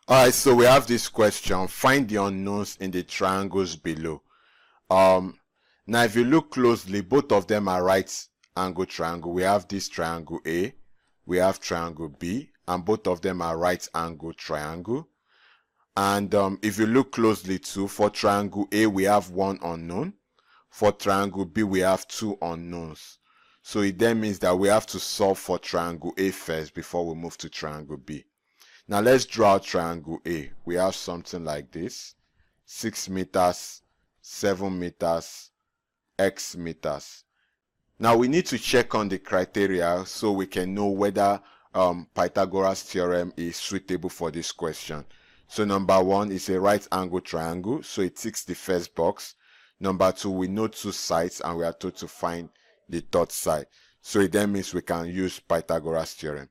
Alright, so we have this question. Find the unknowns in the triangles below. Now if you look closely, both of them are right angle triangle. We have this triangle A, we have triangle B, and both of them are right angle triangle. And if you look closely too, for triangle A we have one unknown. For triangle B we have two unknowns. So it then means that we have to solve for triangle A first before we move to triangle B. Now let's draw out triangle A. We have something like this: 6 meters, 7 meters, x meters. Now we need to check on the criteria so we can know whether Pythagoras theorem is suitable for this question. So number one is a right angle triangle, so it ticks the first box. Number two, we know two sides and we are told to find the third side. So it then means we can use Pythagoras theorem.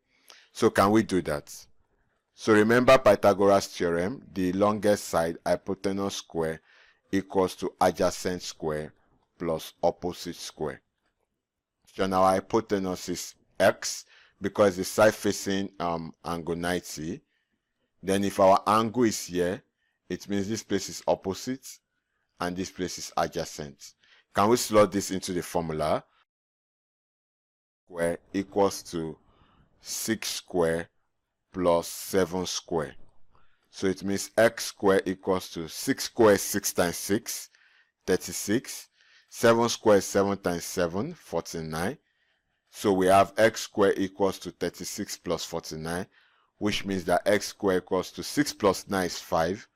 So can we do that? So remember Pythagoras theorem, the longest side, hypotenuse square, equals to adjacent square plus opposite square. So now our hypotenuse is x because the side facing angle 90. Then if our angle is here, it means this place is opposite and this place is adjacent. Can we slot this into the formula? Square equals to 6 square plus 7 square. So it means x square equals to 6 square is 6 times 6, 36. 7 square is 7 times 7, 49. So we have x square equals to 36 plus 49, which means that x square equals to 6 plus 9 is 5.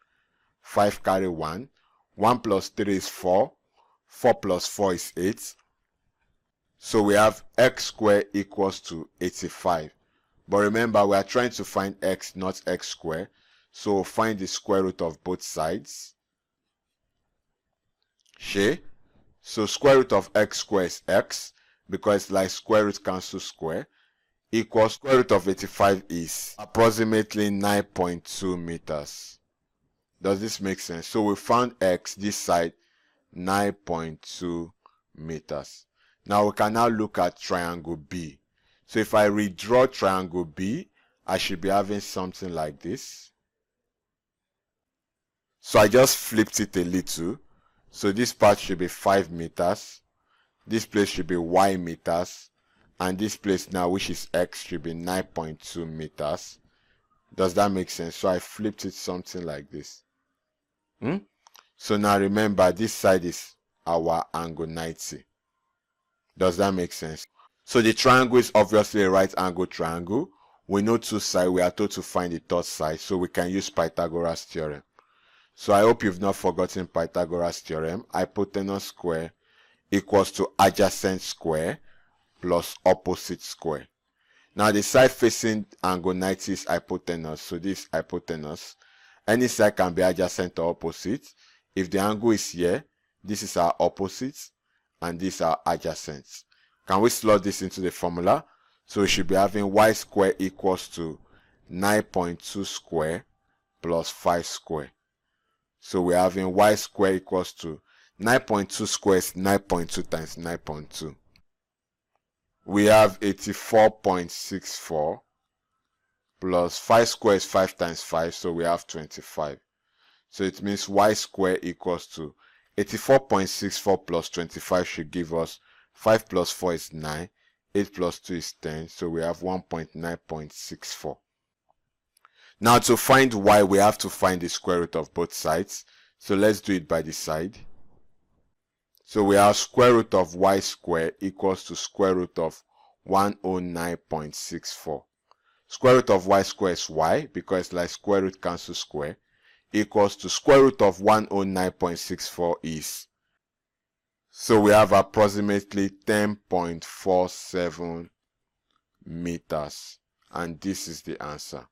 5 carry 1. 1 plus 3 is 4. 4 plus 4 is 8. So we have x square equals to 85. But remember, we are trying to find x, not x square. So we'll find the square root of both sides. So square root of x square is x, because like square root cancels square, equals square root of 85 is approximately 9.2 meters. Does this make sense? So we found x, this side, 9.2 meters. Now we can now look at triangle B. So if I redraw triangle B, I should be having something like this. So I just flipped it a little. So this part should be 5 meters. This place should be y meters. And this place now, which is x, should be 9.2 meters. Does that make sense? So I flipped it something like this. So now remember, this side is our angle 90. Does that make sense? So the triangle is obviously a right angle triangle. We know two sides. We are told to find the third side. So we can use Pythagoras theorem. So I hope you've not forgotten Pythagoras theorem. Hypotenuse square equals to adjacent square plus opposite square. Now the side facing angle 90 is hypotenuse. So this hypotenuse. Any side can be adjacent or opposite. If the angle is here, this is our opposite and these are adjacent. Can we slot this into the formula? So we should be having y square equals to 9.2 square plus 5 square. So we're having y square equals to 9.2 square is 9.2 times 9.2. We have 84.64 plus 5 square is 5 times 5, so we have 25. So it means y square equals to 84.64 plus 25 should give us 5 plus 4 is 9, 8 plus 2 is 10, so we have 1.9.64. Now to find y, we have to find the square root of both sides. So let's do it by the side. So we have square root of y square equals to square root of 109.64. Square root of y square is y, because like square root cancels square, equals to square root of 109.64 is. So we have approximately 10.47 meters. And this is the answer.